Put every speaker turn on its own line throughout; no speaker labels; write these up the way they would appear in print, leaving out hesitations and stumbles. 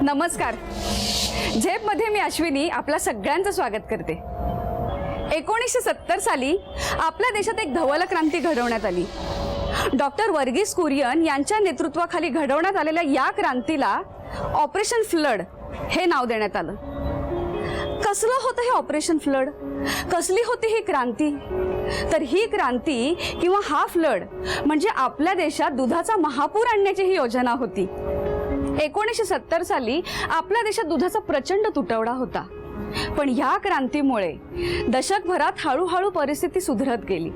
नमस्कार. झेपमध्ये मी अश्विनी आपल्या सगळ्यांचं स्वागत करते. 1970 साली आपल्या देशात एक धवल क्रांती घडवण्यात आली. डॉक्टर वर्गीस कुरियन यांच्या नेतृत्वाखाली घडवण्यात आलेल्या या क्रांतीला ऑपरेशन फ्लड हे नाव देण्यात आलं. कसलं होतं हे ऑपरेशन फ्लड? कसली होती ही क्रांती? तर ही क्रांती किंवा हा फ्लड म्हणजे आपल्या देशात दुधाचा महापूर आणण्याची ही योजना होती. 1970 साली आपल्या देशात दुधाचा प्रचंड तुटवडा होता. पण या क्रांतीमुळे दशकभरात हळूहळू परिस्थिती सुधारत गेली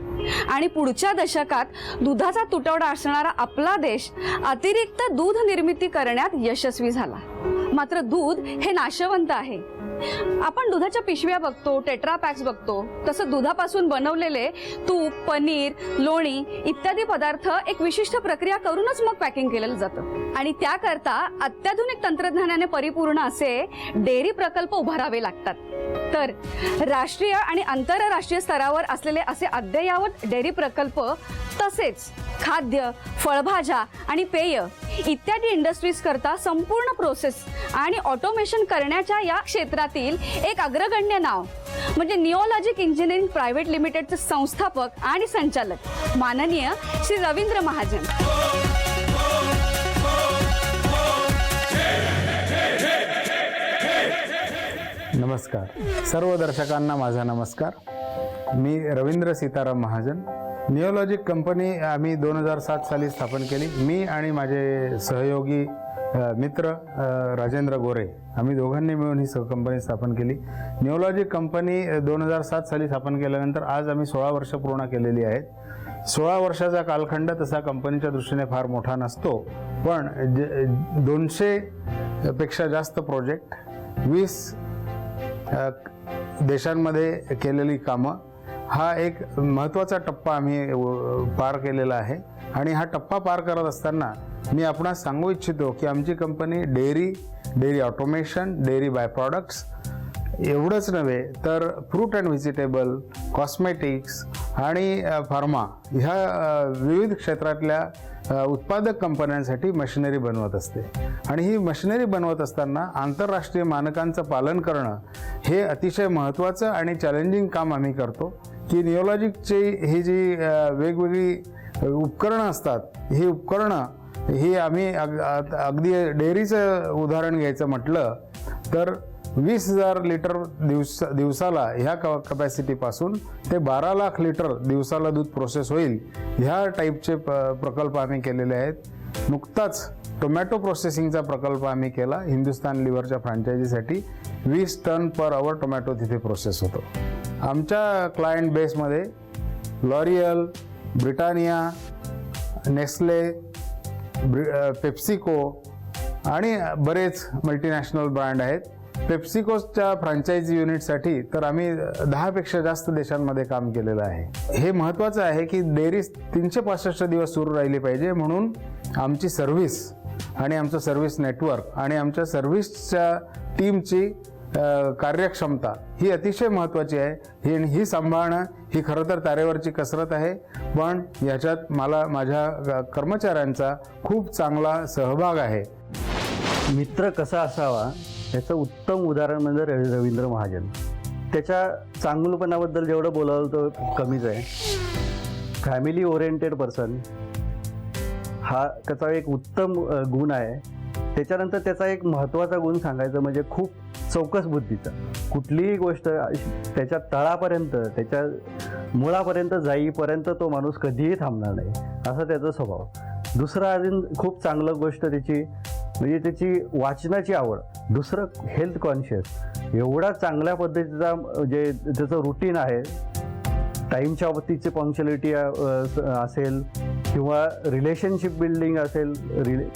आणि पुढच्या दशकात दुधाचा तुटवडा असणारा आपला देश अतिरिक्त दूध निर्मिती करण्यात यशस्वी झाला. मात्र दूध हे नाशवंत आहे. आपण दुधाच्या पिशव्या बघतो, टेट्रा पॅक्स बघतो, तसं दुधापासून बनवलेले तूप, पनीर, लोणी इत्यादी पदार्थ एक विशिष्ट प्रक्रिया करूनच मग पॅकिंग केलेलं जातं आणि त्याकरता अत्याधुनिक तंत्रज्ञानाने परिपूर्ण असे डेअरी प्रकल्प उभारावे लागतात. तर राष्ट्रीय आणि आंतरराष्ट्रीय स्तरावर असलेले असे अद्ययावत डेअरी प्रकल्प तसेच खाद्य, फळभाज्या आणि पेय इत्यादी इंडस्ट्रीज करता संपूर्ण प्रोसेस आणि ऑटोमेशन करण्याच्या या क्षेत्रातील एक अग्रगण्य नाव म्हणजे निओलॉजिक इंजिनिअरिंग प्रायव्हेट लिमिटेडचे संस्थापक आणि संचालक माननीय श्री रवींद्र महाजन.
नमस्कार. सर्व दर्शकांना माझा नमस्कार. मी रवींद्र सीताराम महाजन. निओलॉजिक कंपनी आम्ही 2007 साली स्थापन केली. मी आणि माझे सहयोगी मित्र राजेंद्र गोरे आम्ही दोघांनी मिळून ही कंपनी स्थापन केली. निओलॉजिक कंपनी 2007 साली स्थापन केल्यानंतर आज आम्ही 16 वर्ष पूर्ण केलेली आहेत. 16 वर्षाचा कालखंड तसा कंपनीच्या दृष्टीने फार मोठा नसतो, पण 200 पेक्षा जास्त प्रोजेक्ट, 20 देशांमध्ये केलेली कामं, हा एक महत्त्वाचा टप्पा आम्ही पार केलेला आहे. आणि हा टप्पा पार करत असताना मी आपणास सांगू इच्छितो की आमची company dairy automation, dairy by products एवढंच नव्हे तर फ्रूट अँड व्हेजिटेबल, कॉस्मेटिक्स आणि फार्मा ह्या विविध क्षेत्रातल्या उत्पादक कंपन्यांसाठी मशिनरी बनवत असते. आणि ही मशिनरी बनवत असताना आंतरराष्ट्रीय मानकांचं पालन करणं हे अतिशय महत्त्वाचं आणि चॅलेंजिंग काम आम्ही करतो. की निओलॉजिकची ही जी वेगवेगळी उपकरणं असतात, ही उपकरणं ही आम्ही अगदी डेअरीचं उदाहरण घ्यायचं म्हटलं तर 20,000 लिटर दिवसाला ह्या कपॅसिटीपासून ते 12 लाख लिटर दिवसाला दूध प्रोसेस होईल ह्या टाईपचे प्रकल्प आम्ही केलेले आहेत. नुकताच टोमॅटो प्रोसेसिंगचा प्रकल्प आम्ही केला. हिंदुस्तान लिव्हरच्या फ्रँचायझीसाठी 20 टन पर आवर टोमॅटो तिथे प्रोसेस होतो. आमच्या क्लायंट बेसमध्ये लॉरियल, ब्रिटानिया, नेस्ले, पेप्सिको आणि बरेच मल्टीनॅशनल ब्रँड आहेत. पेप्सिकोच्या फ्रँचायझी युनिटसाठी तर आम्ही 10 पेक्षा जास्त देशांमध्ये काम केलेलं आहे. हे महत्त्वाचं आहे की डेअरी 365 दिवस सुरू राहिली पाहिजे, म्हणून आमची सर्व्हिस आणि आमचं सर्व्हिस नेटवर्क आणि आमच्या सर्व्हिसच्या टीमची कार्यक्षमता ही अतिशय महत्त्वाची आहे. ही सांभाळणं ही खरं तर तारेवरची कसरत आहे, पण याच्यात मला माझ्या कर्मचाऱ्यांचा खूप चांगला सहभाग आहे.
मित्र कसा असावा याचं उत्तम उदाहरण म्हणजे रवींद्र महाजन. त्याच्या चांगुलपणाबद्दल जेवढं बोलावं तर कमीच आहे. फॅमिली ओरिएंटेड पर्सन हा त्याचा एक उत्तम गुण आहे. त्याच्यानंतर त्याचा एक महत्त्वाचा गुण सांगायचं म्हणजे खूप चौकस बुद्धीचा. कुठलीही गोष्ट त्याच्या तळापर्यंत, त्याच्या मुळापर्यंत जाईपर्यंत तो माणूस कधीही थांबणार नाही, असा त्याचा स्वभाव. दुसरं अजून खूप चांगलं गोष्ट त्याची म्हणजे त्याची वाचनाची आवड. दुसरं हेल्थ कॉन्शियस. एवढा चांगल्या पद्धतीचा जे त्याचं रुटीन आहे, टाईमच्या बाबतीची पंक्च्युअलिटी असेल किंवा रिलेशनशिप बिल्डिंग असेल,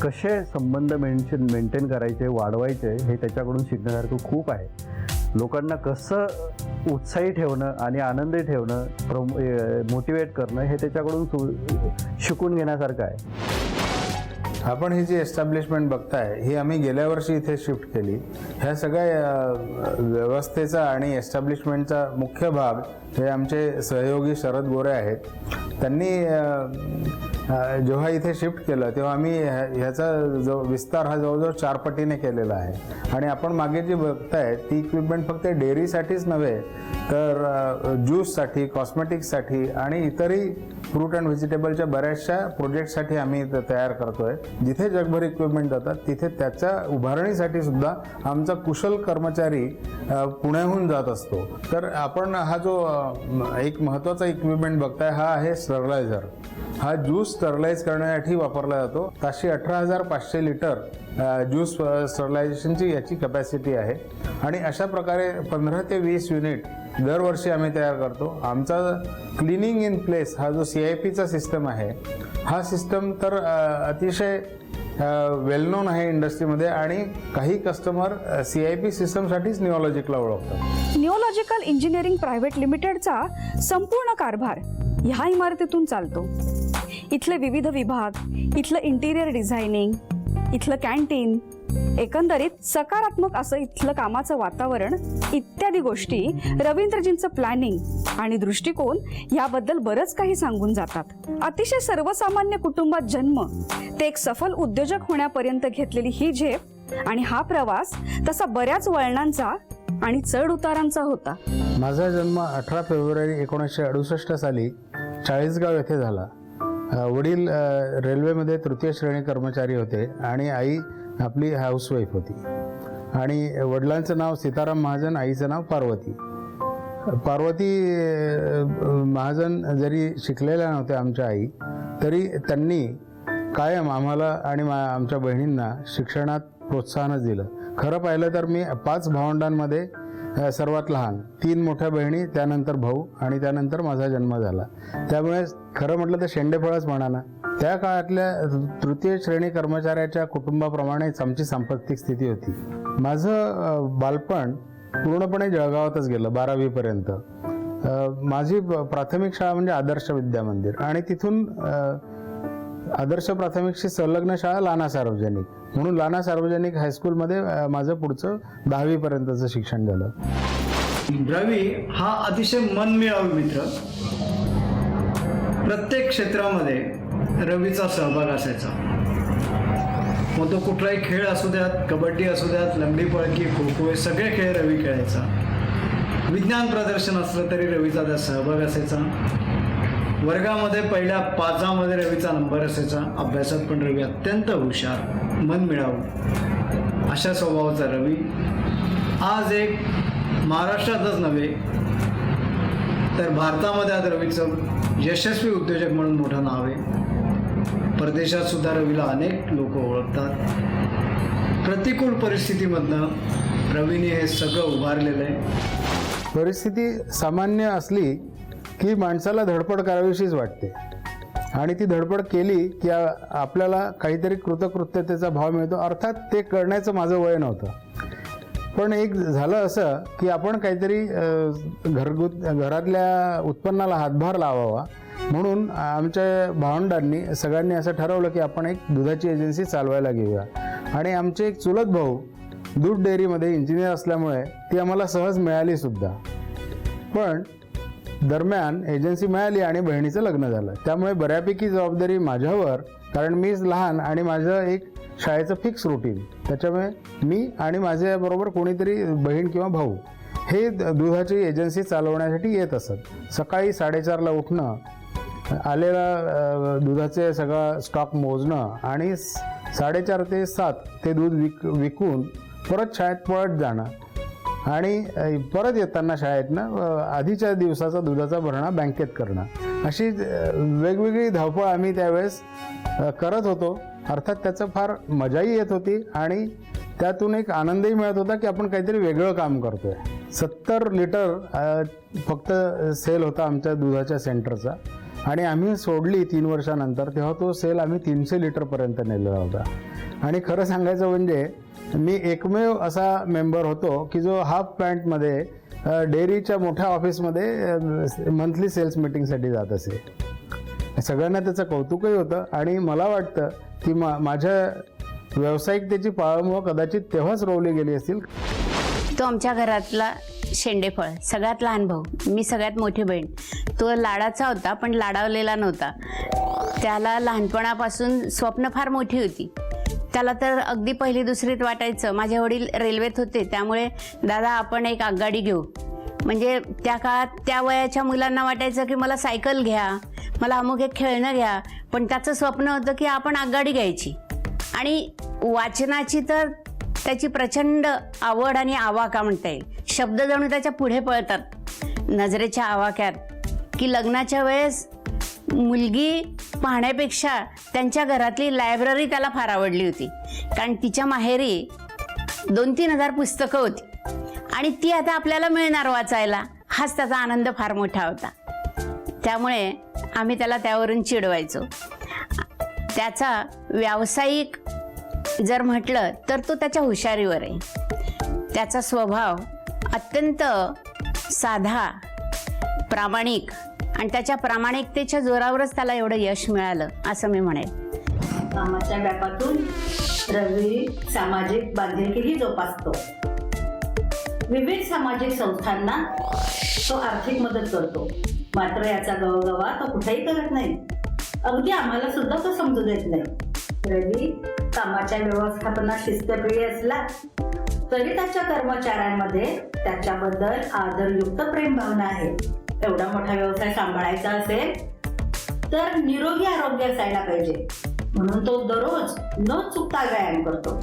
कसे संबंध मेंटेन करायचे, वाढवायचे, हे त्याच्याकडून शिकण्यासारखं खूप आहे. लोकांना कसं उत्साही ठेवणं आणि आनंदी ठेवणं, मोटिवेट करणं हे त्याच्याकडून शिकून घेण्यासारखं आहे.
आपण ही जी एस्टॅब्लिशमेंट बघताय ही आम्ही गेल्या वर्षी इथे शिफ्ट केली. ह्या सगळ्या व्यवस्थेचा आणि एस्टॅब्लिशमेंटचा मुख्य भाग हे आमचे सहयोगी शरद गोरे आहेत. त्यांनी जेव्हा इथे शिफ्ट केलं तेव्हा आम्ही ह्याचा जो विस्तार हा जवळजवळ 4 पटीने केलेला आहे. आणि आपण मागे जी बघताय ती इक्विपमेंट फक्त डेअरीसाठीच नव्हे तर ज्यूससाठी, कॉस्मेटिक्ससाठी आणि इतरही फ्रूट अँड व्हेजिटेबलच्या बऱ्याचशा प्रोजेक्टसाठी आम्ही तयार करतोय. जिथे जगभर इक्विपमेंट जातात तिथे त्याच्या उभारणीसाठी सुद्धा आमचा कुशल कर्मचारी पुण्याहून जात असतो. तर आपण हा जो एक महत्त्वाचा इक्विपमेंट बघताय हा आहे स्टरलायझर. हा ज्यूस स्टरलाइज करण्यासाठी वापरला जातो. ताशी 18,500 लिटर ज्यूस स्टरलायझेशनची याची कॅपॅसिटी आहे. आणि अशा प्रकारे 15 ते 20 युनिट दरवर्षी आम्ही तयार करतो. आमचा क्लिनिंग इन प्लेस हा जो CIPचा सिस्टम आहे हा सिस्टम तर अतिशय वेल नोन आहे इंडस्ट्रीमध्ये आणि काही कस्टमर CIP सिस्टमसाठीच निओलॉजिकला ओळखतात.
निओलॉजिकल इंजिनिअरिंग प्रायव्हेट लिमिटेडचा संपूर्ण कारभार ह्या इमारतीतून चालतो. इथले विविध विभाग, इथलं इंटिरियर डिझायनिंग, इथलं कॅन्टीन, एकंदरीत सकारात्मक असं इथलं कामाचं वातावरण इत्यादी गोष्टी रवींद्रजींचं प्लॅनिंग आणि दृष्टिकोन याबद्दल बरंच काही सांगून जातात. अतिशय सर्वसामान्य कुटुंबात जन्म ते एक सफल उद्योजक होण्यापर्यंत घेतलेली ही झेप आणि हा प्रवास तसा बऱ्याच वळणांचा आणि चढ उतारांचा होता.
माझा जन्म 18 फेब्रुवारी 1968 साली चाळीसगाव येथे झाला. वडील रेल्वेमध्ये 3य श्रेणी कर्मचारी होते आणि आई आपली हाऊसवाईफ होती. आणि वडिलांचं नाव सीताराम महाजन, आईचं नाव पार्वती. पार्वती महाजन जरी शिकलेल्या नव्हत्या आमच्या आई, तरी त्यांनी कायम आम्हाला आणि आमच्या बहिणींना शिक्षणात प्रोत्साहनच दिलं. खरं पाहिलं तर मी 5 भावंडांमध्ये सर्वात लहान, 3 मोठ्या बहिणी, त्यानंतर भाऊ आणि त्यानंतर माझा जन्म झाला. त्यामुळे खरं म्हटलं तर शेंडेफळच म्हणा ना. त्या काळातल्या 3य श्रेणी कर्मचाऱ्याच्या कुटुंबाप्रमाणेच आमची सांपत्तिक स्थिती होती. माझं बालपण पूर्णपणे जळगावातच गेलं 12वी पर्यंत. माझी प्राथमिक शाळा म्हणजे आदर्श विद्या मंदिर आणि तिथून आदर्श प्राथमिकशी संलग्न शाळा लाना सार्वजनिक, म्हणून लाना सार्वजनिक हायस्कूलमध्ये माझं पुढचं 10वी पर्यंतचं शिक्षण झालं.
रवी हा अतिशय मनमिळावू मित्र. प्रत्येक क्षेत्रामध्ये रवीचा सहभाग असायचा. मग तो कुठलाही खेळ असू द्यात, कबड्डी असू द्यात, लंगडी पळकी, खो खो, हे सगळे खेळ रवी खेळायचा. विज्ञान प्रदर्शन असलं तरी रवीचा त्यात सहभाग असायचा. वर्गामध्ये पहिल्या 5मध्ये रवीचा नंबर असायचा. अभ्यासात पण रवी अत्यंत हुशार, मनमिळावू अशा स्वभावाचा रवी आज एक महाराष्ट्रातच नव्हे तर भारतामध्ये आज रवीचं यशस्वी उद्योजक म्हणून मोठं नाव आहे. परदेशात सुद्धा रवीला अनेक लोक ओळखतात. प्रतिकूल परिस्थितीमधनं रवीने हे सगळं उभारलेलं आहे.
परिस्थिती सामान्य असली की माणसाला धडपड करावीशीच वाटते आणि ती धडपड केली की आपल्याला काहीतरी कृतकृत्यतेचा भाव मिळतो. अर्थात ते करण्याचं माझं वय नव्हतं, पण एक झालं असं की आपण काहीतरी घरातल्या उत्पन्नाला हातभार लावावा म्हणून आमच्या भावंडांनी सगळ्यांनी असं ठरवलं की आपण एक दुधाची एजन्सी चालवायला घेऊया. आणि आमचे एक चुलत भाऊ दूध डेअरीमध्ये इंजिनियर असल्यामुळे ती आम्हाला सहज मिळाली सुद्धा. पण दरम्यान एजन्सी मिळाली आणि बहिणीचं लग्न झालं. त्यामुळे बऱ्यापैकी जबाबदारी माझ्यावर, कारण मीच लहान आणि माझं एक शाळेचं फिक्स रुटीन. त्याच्यामुळे मी आणि माझ्याबरोबर कोणीतरी बहीण किंवा भाऊ हे दुधाची एजन्सी चालवण्यासाठी येत असत. सकाळी 4:30ला उठणं, आलेला दुधाचे सगळा स्टॉक मोजणं आणि 4:30 ते 7 ते दूध विकून परत शाळेत पळत जाणं आणि परत येताना शाळेतनं आधीच्या दिवसाचा दुधाचा भरणा बँकेत करणं, अशी वेगवेगळी धावपळ आम्ही त्यावेळेस करत होतो. अर्थात त्याचं फार मजाही येत होती आणि त्यातून एक आनंदही मिळत होता की आपण काहीतरी वेगळं काम करतोय. 70 लिटर फक्त सेल होता आमच्या दुधाच्या सेंटरचा आणि आम्ही सोडली 3 वर्षानंतर, तेव्हा तो सेल आम्ही 300 लिटरपर्यंत नेलेला होता. आणि खरं सांगायचं म्हणजे मी एकमेव असा मेंबर होतो की जो हाफ पॅन्टमध्ये डेअरीच्या मोठ्या ऑफिसमध्ये मंथली सेल्स मीटिंगसाठी जात असे. सगळ्यांना त्याचं कौतुकही होतं आणि मला वाटतं की माझ्या व्यावसायिकतेची पाळंमुळं कदाचित तेव्हाच रोवली गेली असतील.
तो आमच्या घरातला शेंडेफळ, सगळ्यात लहान भाऊ, मी सगळ्यात मोठी बहीण. तो लाडाचा होता पण लाडावलेला नव्हता. त्याला लहानपणापासून स्वप्न फार मोठी होती. त्याला तर अगदी पहिली दुसरीत वाटायचं. माझे वडील रेल्वेत होते, त्यामुळे दादा आपण एक आगगाडी घेऊ. म्हणजे त्या काळात त्या वयाच्या मुलांना वाटायचं की मला सायकल घ्या, मला अमुक एक खेळणं घ्या, पण त्याचं स्वप्न होतं की आपण आगगाडी घ्यायची. आणि वाचनाची तर त्याची प्रचंड आवड आणि आवाका म्हणता येईल. शब्द जणू त्याच्या पुढे पळतात नजरेच्या आवाक्यात. की लग्नाच्या वेळेस मुलगी पाहण्यापेक्षा त्यांच्या घरातली लायब्ररी त्याला फार आवडली होती, कारण तिच्या माहेरी 2-3 हजार पुस्तकं होती आणि ती आता आपल्याला मिळणार वाचायला. हाच त्याचा आनंद फार मोठा होता. त्यामुळे आम्ही त्याला त्यावरून चिडवायचो. त्याचा व्यावसायिक जर म्हटलं तर तो त्याच्या हुशारीवर आहे. त्याचा स्वभाव अत्यंत साधा, प्रामाणिक, आणि त्याच्या प्रामाणिकतेच्या जोरावरच त्याला एवढं यश मिळालं असं मी म्हणेन.
कामाच्या व्यापातून रवी सामाजिक बांधिलकीही जोपासतो. विविध सामाजिक संस्थांना तो आर्थिक मदत करतो. मात्र याचा गवगवा तो कुठेही करत नाही. अगदी आम्हाला सुद्धा तो समजू देत नाही. रवी कामाच्या व्यवस्थापनात शिस्तप्रिय असला तरी त्याच्या कर्मचाऱ्यांमध्ये त्याच्याबद्दल आदरयुक्त प्रेम भावना आहे. एवढा मोठा व्यवसाय सांभाळायचा असेल तर निरोगी आरोग्य असायला पाहिजे, म्हणून तो दररोज न चुकता व्यायाम करतो.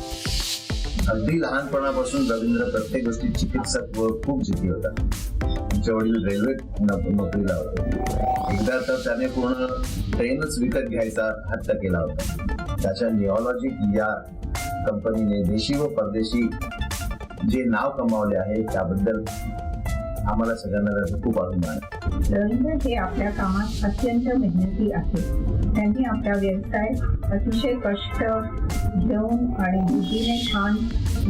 अगदी लहानपणापासून रवींद्र प्रत्येक गोष्टीत चिकित्सक व खूप जिद्दी होता. तुमच्या वडील रेल्वेत नोकरीला होते. एकदा तर त्याने पूर्ण ट्रेनच विकत घ्यायचा हट्ट केला होता. त्याच्या निओलॉजिक या कंपनीने देशी व परदेशी जे नाव कमावले आहे त्याबद्दल आम्हाला सगळ्यांना त्याचा खूप अभिमान आहे.
रवींद्र हे आपल्या कामात अत्यंत मेहनती आहे. त्यांनी आपला व्यवसाय अतिशय कष्ट घेऊन आणि बुद्धीने छान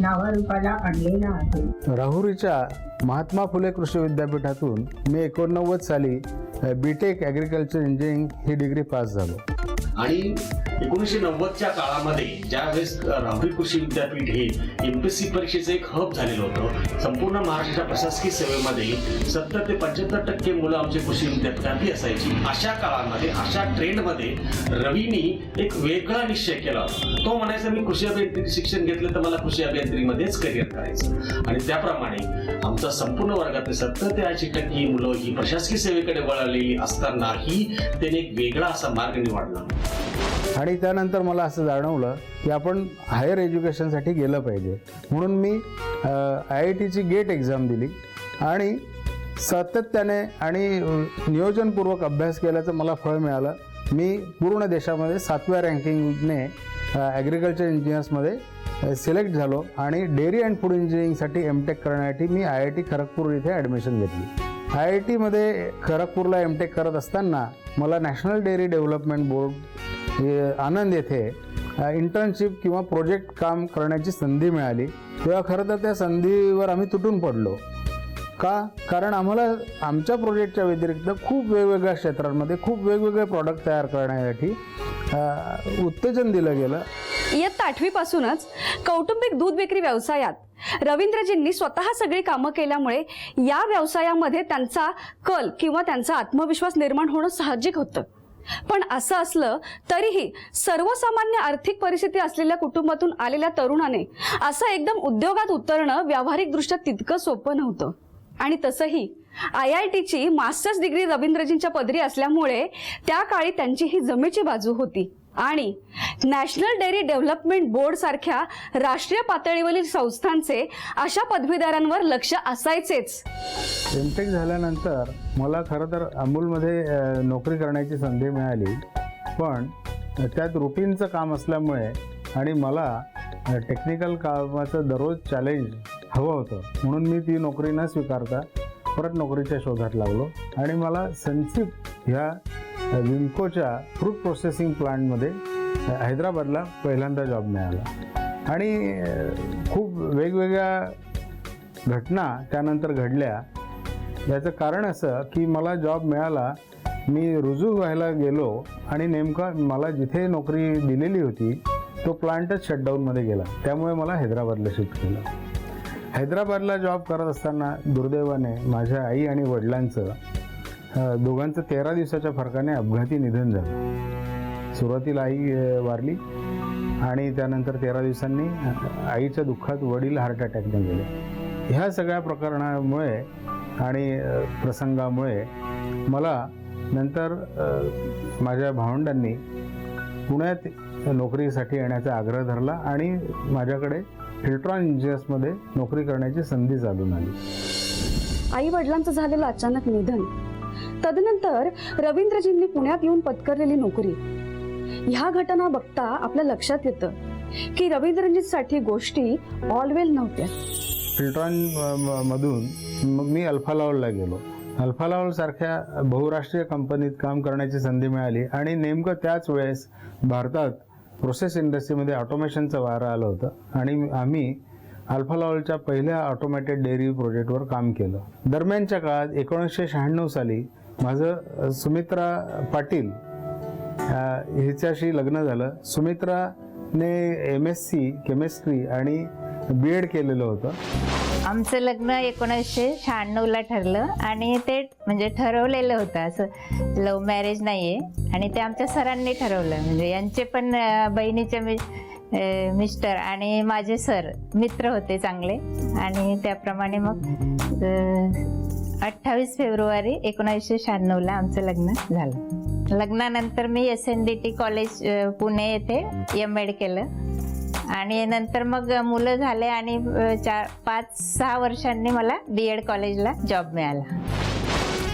नावारूपाला आणलेला आहे.
राहुरीच्या महात्मा फुले कृषी विद्यापीठातून मी 89 साली BTech ॲग्रिकल्चर इंजिनिअरिंग ही डिग्री पास झालो.
आणि 1990च्या काळामध्ये ज्यावेळेस राहुरी कृषी विद्यापीठ हे MPSC परीक्षेचं एक हब झालेलं होतं. संपूर्ण महाराष्ट्राच्या प्रशासकीय सेवेमध्ये 70 ते 75% मुलं आमचे कृषी विद्यापीठातही असायची. अशा काळामध्ये, अशा ट्रेंडमध्ये रवीनी एक वेगळा निश्चय केला. तो म्हणायचा मी कृषी अभियांत्रिकी शिक्षण घेतलं तर मला कृषी अभियांत्रिकीमध्येच करिअर करायचं. आणि त्याप्रमाणे आमचा संपूर्ण वर्गातले 70 ते 80% मुलं ही प्रशासकीय सेवेकडे वळालेली असतानाही त्याने एक वेगळा असा मार्ग निवडला.
आणि त्यानंतर मला असं जाणवलं की आपण हायर एज्युकेशनसाठी गेलं पाहिजे, म्हणून मी IITची गेट एक्झाम दिली आणि सातत्याने आणि नियोजनपूर्वक अभ्यास केल्याचं मला फळ मिळालं. मी पूर्ण देशामध्ये 7व्या रँकिंगने ॲग्रिकल्चर इंजिनियर्समध्ये सिलेक्ट झालो आणि डेअरी अँड फूड इंजिनिअरिंगसाठी MTech करण्यासाठी मी IIT खरगपूर इथे ॲडमिशन घेतली. IITमध्ये खरगपूरला MTech करत असताना मला नॅशनल डेअरी डेव्हलपमेंट बोर्ड आनंद येथे इंटर्नशिप किंवा प्रोजेक्ट काम करण्याची संधी मिळाली. तेव्हा खरं तर त्या संधीवर आम्ही तुटून पडलो. का? कारण आम्हाला आमच्या प्रोजेक्टच्या व्यतिरिक्त खूप वेगवेगळ्या क्षेत्रांमध्ये खूप वेगवेगळे प्रॉडक्ट तयार करण्यासाठी उत्तेजन दिलं गेलं.
इयत्ता 8वी पासूनच कौटुंबिक दूध विक्री व्यवसायात रवींद्रजींनी स्वतः सगळी कामं केल्यामुळे या व्यवसायामध्ये त्यांचा कल किंवा त्यांचा आत्मविश्वास निर्माण होणं साहजिक होतं. पण असं असलं तरीही सर्वसामान्य आर्थिक परिस्थिती असलेल्या कुटुंबातून आलेल्या तरुणाने असं एकदम उद्योगात उतरणं व्यावहारिकदृष्ट्या तितकं सोपं नव्हतं. आणि तसंही IITची मास्टर्स डिग्री रवींद्रजींच्या पदरी असल्यामुळे त्या काळी त्यांची ही जमेची बाजू होती. आणि नॅशनल डेअरी डेव्हलपमेंट बोर्ड सारख्या राष्ट्रीय पातळीवरील संस्थांचे अशा पदवीधरांवर लक्ष असायचेच.
MTech झाल्यानंतर मला खरं तर अमूलमध्ये नोकरी करण्याची संधी मिळाली, पण त्यात रुटीनचं काम असल्यामुळे आणि मला टेक्निकल कामाचं दररोज चॅलेंज हवं होतं, म्हणून मी ती नोकरी न स्वीकारता परत नोकरीच्या शोधात लागलो. आणि मला सनसिप ह्या विम्कोच्या फ्रूट प्रोसेसिंग प्लांटमध्ये हैदराबादला पहिल्यांदा जॉब मिळाला. आणि खूप वेगवेगळ्या घटना त्यानंतर घडल्या. याचं कारण असं की मला जॉब मिळाला, मी रुजू व्हायला गेलो आणि नेमका मला जिथे नोकरी दिलेली होती तो प्लांटच शटडाऊनमध्ये गेला. त्यामुळे मला हैदराबादला शिफ्ट केलं. हैदराबादला जॉब करत असताना दुर्दैवाने माझ्या आई आणि वडिलांचं दोघांचं 13 दिवसाच्या फरकाने अपघाती निधन झालं. सुरुवातीला आई वारली आणि त्यानंतर 13 दिवसांनी आईच्या दुःखात वडील हार्ट अटॅकने गेले. ह्या सगळ्या प्रकरणामुळे आणि प्रसंगामुळे मला नंतर माझ्या भावंडांनी पुण्यात नोकरीसाठी येण्याचा आग्रह धरला आणि माझ्याकडे इलेक्ट्रॉनिक इंजिनियर्समध्ये नोकरी करण्याची संधी चालून आली.
आई वडिलांचं झालेलं अचानक निधन, तदनंतर रवींद्रजींनी पुण्यात येऊन पत्करलेली नोकरी, ह्या घटना बघता आपल्या लक्षात येतं की रवींद्रजींसाठी गोष्टी ऑलवेल नव्हत्या.
इलेक्ट्रॉनिक मधून मग मी अल्फा लॉवलला गेलो. अल्फा लॉवल सारख्या बहुराष्ट्रीय कंपनीत काम करण्याची संधी मिळाली आणि नेमकं त्याच वेळेस भारतात प्रोसेस इंडस्ट्रीमध्ये ऑटोमेशनचं वारं आलं होतं आणि आम्ही अल्फा लॉवलच्या पहिल्या ऑटोमॅटेड डेअरी प्रोजेक्टवर काम केलं. दरम्यानच्या काळात 1996 साली माझं सुमित्रा पाटील हिच्याशी लग्न झालं. सुमित्राने MSc केमिस्ट्री आणि BEd केलेलं होतं.
आमचं लग्न 1996ला ठरलं आणि ते म्हणजे ठरवलेलं होतं, असं लव्ह मॅरेज नाही आहे. आणि ते आमच्या सरांनी ठरवलं, म्हणजे यांचे पण बहिणीचे मिस्टर आणि माझे सर मित्र होते चांगले आणि त्याप्रमाणे मग 28 फेब्रुवारी 1996ला आमचं लग्न झालं. लग्नानंतर मी SNDT कॉलेज पुणे येथे MEd केलं आणि नंतर मग मुलं झाले आणि 5-6 वर्षांनी मला BEd कॉलेजला जॉब मिळाला.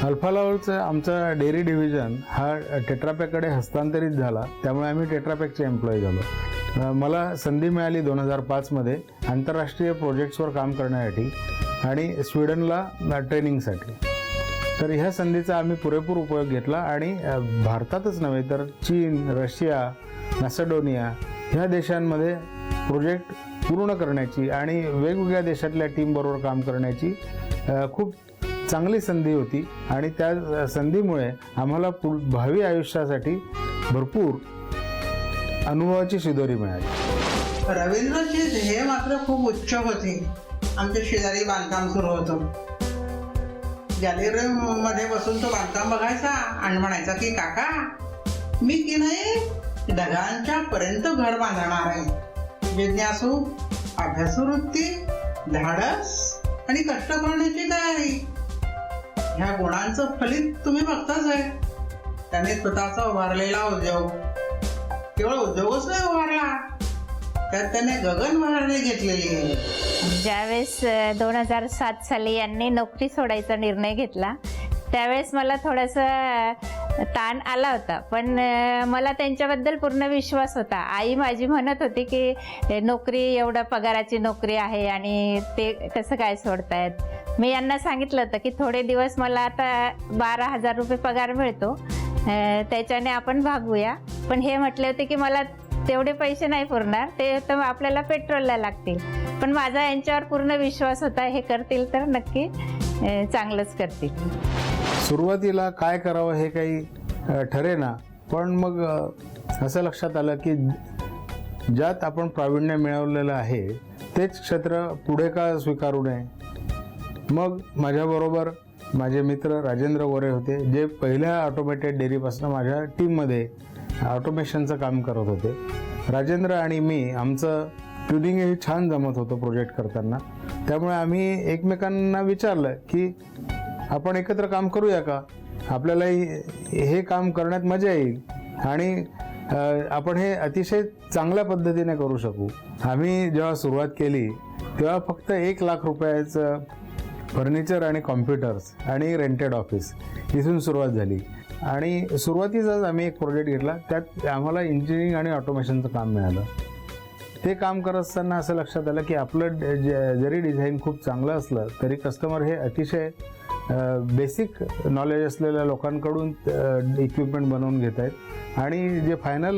अल्फा लॉवलचं आमचा डेअरी डिव्हिजन हा टेट्रापॅककडे हस्तांतरित झाला, त्यामुळे आम्ही टेट्रापॅकचे एम्प्लॉई झालो. मला संधी मिळाली 2005मध्ये आंतरराष्ट्रीय प्रोजेक्ट्सवर काम करण्यासाठी आणि स्वीडनला ट्रेनिंगसाठी. तर ह्या संधीचा आम्ही पुरेपूर उपयोग घेतला आणि भारतातच नव्हे तर चीन, रशिया, मॅसेडोनिया ह्या देशांमध्ये प्रोजेक्ट पूर्ण करण्याची आणि वेगवेगळ्या देशातल्या टीमबरोबर काम करण्याची खूप चांगली संधी होती आणि त्या संधीमुळे आम्हाला भावी आयुष्यासाठी भरपूर अनुभवाची शिदोरी मिळाली.
रवींद्रची ध्येय मात्र खूप उच्च होती. आमच्या शेजारी बांधकाम सुरू होतं. गॅलरीमध्ये बसून तो बांधकाम बघायचा आणि म्हणायचा की काका मी की नाही ढगांच्या पर्यंत घर बांधणार आहे. जिज्ञासू, अभ्यासू वृत्ती, धाडस आणि कष्ट करण्याची तयारी, ह्या गुणांचं फलित तुम्ही बघताच आहे. त्याने स्वतःचा उभारलेला उद्योग केवळ उद्योगच नाही उभारला, त्यात त्याने गगन भरारी घेतलेली आहे.
ज्यावेळेस 2007 साली यांनी नोकरी सोडायचा निर्णय घेतला त्यावेळेस मला थोडासा ताण आला होता, पण मला त्यांच्याबद्दल पूर्ण विश्वास होता. आई माझी म्हणत होती की नोकरी एवढा पगाराची नोकरी आहे आणि ते कसं काय सोडतायत. मी यांना सांगितलं होतं की थोडे दिवस मला आता 12,000 रुपये पगार मिळतो, त्याच्याने आपण भागूया. पण हे म्हटले होते की मला तेवढे पैसे नाही पुरणार, ते तर आपल्याला पेट्रोलला लागतील. पण माझा यांच्यावर पूर्ण विश्वास होता, हे करतील तर नक्की चांगलंच करतील.
सुरुवातीला काय करावं हे काही ठरेना, पण मग असं लक्षात आलं की ज्यात आपण प्रावीण्य मिळवलेलं आहे तेच क्षेत्र पुढे का स्वीकारू नये. मग माझ्याबरोबर माझे मित्र राजेंद्र गोरे होते, जे पहिल्या ऑटोमॅटेड डेअरीपासून माझ्या टीममध्ये ऑटोमेशनचं काम करत होते. राजेंद्र आणि मी आमचं ट्युनिंगही छान जमत होतं प्रोजेक्ट करताना, त्यामुळे आम्ही एकमेकांना विचारलं की आपण एकत्र काम करूया का, आपल्यालाही हे काम करण्यात मजा येईल आणि आपण हे अतिशय चांगल्या पद्धतीने करू शकू. आम्ही जेव्हा सुरुवात केली तेव्हा फक्त 1 लाख रुपयाचं फर्निचर आणि कॉम्प्युटर्स आणि रेंटेड ऑफिस इथून सुरुवात झाली आणि सुरुवातीचाच आम्ही एक प्रोजेक्ट घेतला, त्यात आम्हाला इंजिनिअरिंग आणि ऑटोमेशनचं काम मिळालं. ते काम करत असताना असं लक्षात आलं की आपलं जरी डिझाईन खूप चांगलं असलं तरी कस्टमर हे अतिशय बेसिक नॉलेज असलेल्या लोकांकडून इक्विपमेंट बनवून घेत आहेत आणि जे फायनल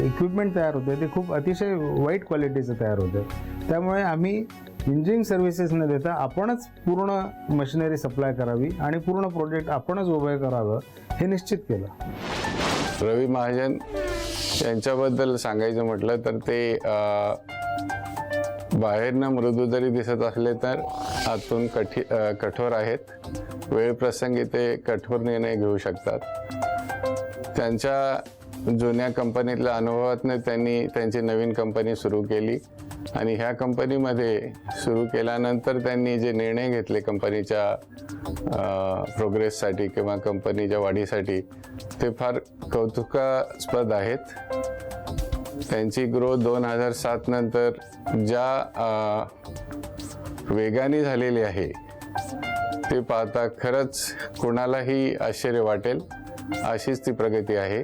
इक्विपमेंट तयार होते ते खूप अतिशय वाईट क्वालिटीचं तयार होतं. त्यामुळे आम्ही इंजिनिअरिंग सर्व्हिसेस न देता आपणच पूर्ण मशिनरी सप्लाय करावी आणि पूर्ण प्रोजेक्ट आपणच उभं करावं हे निश्चित केलं.
रवी महाजन यांच्याबद्दल सांगायचं म्हटलं तर ते बाहेरनं मृदू जरी दिसत असले तर आतून कठोर आहेत. वेळ प्रसंगी ते कठोर निर्णय घेऊ शकतात. त्यांच्या जुन्या कंपनीतल्या अनुभवातनं त्यांनी त्यांची नवीन कंपनी सुरू केली आणि ह्या कंपनीमध्ये सुरू केल्यानंतर त्यांनी जे निर्णय घेतले कंपनीच्या प्रोग्रेससाठी किंवा कंपनीच्या वाढीसाठी ते फार कौतुकास्पद आहेत. त्यांची ग्रोथ 2007 नंतर ज्या वेगाने झालेली आहे ते पाहता खरंच कोणालाही आश्चर्य वाटेल अशीच ती प्रगती आहे.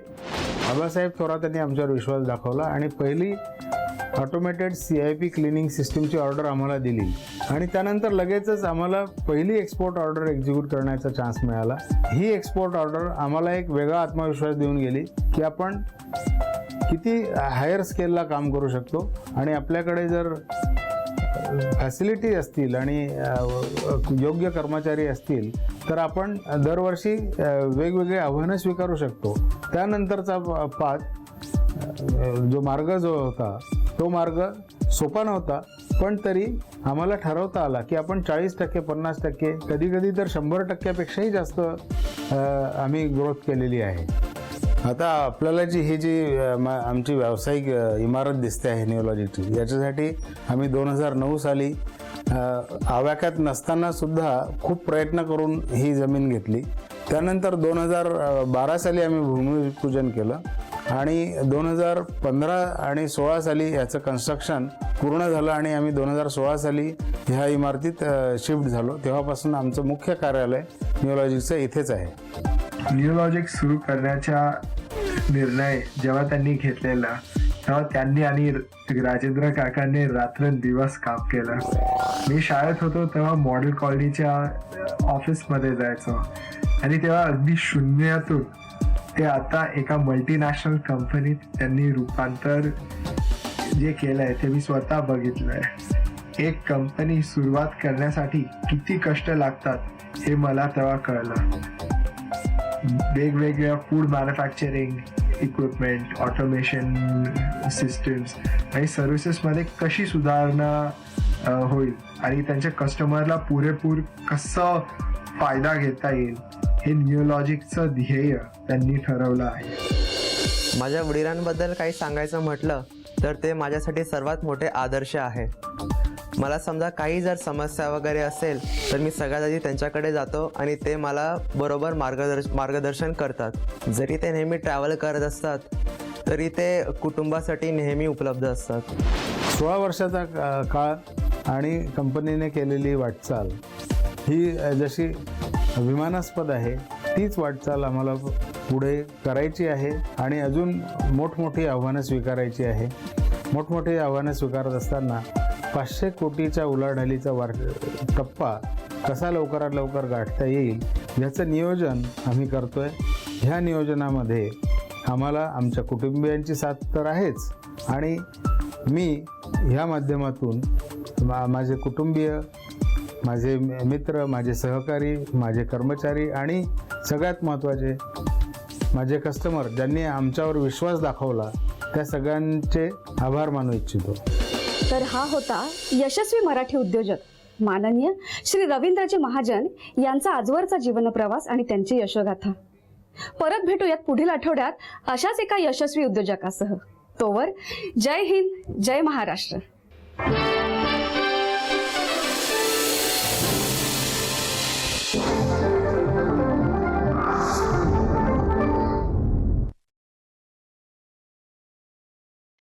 आबासाहेब थोरात यांनी आमच्यावर विश्वास दाखवला आणि पहिली ऑटोमेटेड CIP क्लिनिंग सिस्टीमची ऑर्डर आम्हाला दिली आणि त्यानंतर लगेचच आम्हाला पहिली एक्सपोर्ट ऑर्डर एक्झिक्यूट करण्याचा चान्स मिळाला. ही एक्सपोर्ट ऑर्डर आम्हाला एक वेगळा आत्मविश्वास देऊन गेली की आपण किती हायर स्केलला काम करू शकतो आणि आपल्याकडे जर फॅसिलिटी असतील आणि योग्य कर्मचारी असतील तर आपण दरवर्षी वेगवेगळे आव्हानं स्वीकारू शकतो. त्यानंतरचा पाथ जो मार्ग होता तो मार्ग सोपा नव्हता, पण तरी आम्हाला ठरवता आला की आपण 40%, 50%, कधी कधी तर 100%पेक्षाही जास्त आम्ही ग्रोथ केलेली आहे. आता आपल्याला ही जी आमची व्यावसायिक इमारत दिसते आहे निओलॉजिकची, याच्यासाठी आम्ही 2009 साली आवाक्यात नसताना सुद्धा खूप प्रयत्न करून ही जमीन घेतली. त्यानंतर 2012 साली आम्ही भूमिपूजन केलं आणि 2015 आणि 16 साली याचं कन्स्ट्रक्शन पूर्ण झालं आणि आम्ही 2016 साली ह्या इमारतीत शिफ्ट झालो. तेव्हापासून आमचं मुख्य कार्यालय निओलॉजिकचं इथेच आहे.
निओलॉजिक सुरू करण्याचा निर्णय जेव्हा त्यांनी घेतलेला तेव्हा त्यांनी आणि राजेंद्र काकांनी रात्रंदिवस काम केलं. मी शाळेत होतो तेव्हा मॉडेल कॉलनीच्या ऑफिसमध्ये जायचो आणि तेव्हा अगदी शून्यातून ते आता एका मल्टीनॅशनल कंपनीत त्यांनी रूपांतर जे केलं आहे ते मी स्वतः बघितलं आहे. एक कंपनी सुरुवात करण्यासाठी किती कष्ट लागतात हे मला तेव्हा कळलं. वेगवेगळ्या food manufacturing equipment, automation systems आणि सर्व्हिसेसमध्ये कशी सुधारणा होईल आणि त्यांच्या कस्टमरला पुरेपूर कसं फायदा घेता येईल हे निओलॉजिकचं ध्येय त्यांनी ठरवलं आहे.
माझ्या वडिलांबद्दल काही सांगायचं म्हटलं तर ते माझ्यासाठी सर्वात मोठे आदर्श आहे. मला समजा काही जर समस्या वगैरे असेल तर मी सगळ्यात आधी त्यांच्याकडे जातो आणि ते मला बरोबर मार्गदर्शन करतात. जरी ते नेहमी ट्रॅव्हल करत असतात तरी ते कुटुंबासाठी नेहमी उपलब्ध असतात.
16 वर्षाचा काळ आणि कंपनीने केलेली वाटचाल ही जशी अभिमानास्पद आहे तीच वाटचाल आम्हाला पुढे करायची आहे आणि अजून मोठमोठी आव्हानं स्वीकारायची आहे. मोठमोठी आव्हानं स्वीकारत असताना 500 कोटीच्या उलाढालीचा टप्पा कसा लवकरात लवकर गाठता येईल याचं नियोजन आम्ही करतोय. ह्या नियोजनामध्ये आम्हाला आमच्या कुटुंबियांची साथ तर आहेच आणि मी ह्या माध्यमातून माझे कुटुंबीय, माझे मित्र, माझे सहकारी, माझे कर्मचारी आणि सगळ्यात महत्त्वाचे माझे कस्टमर ज्यांनी आमच्यावर विश्वास दाखवला त्या सगळ्यांचे आभार मानू इच्छितो.
तर हा होता यशस्वी मराठी उद्योजक माननीय श्री रवींद्रजी महाजन यांचा आजवरचा जीवन प्रवास आणि त्यांची यशोगाथा. परत भेटूयात पुढील आठवड्यात अशाच एका यशस्वी उद्योजकासह. तोवर जय हिंद, जय महाराष्ट्र.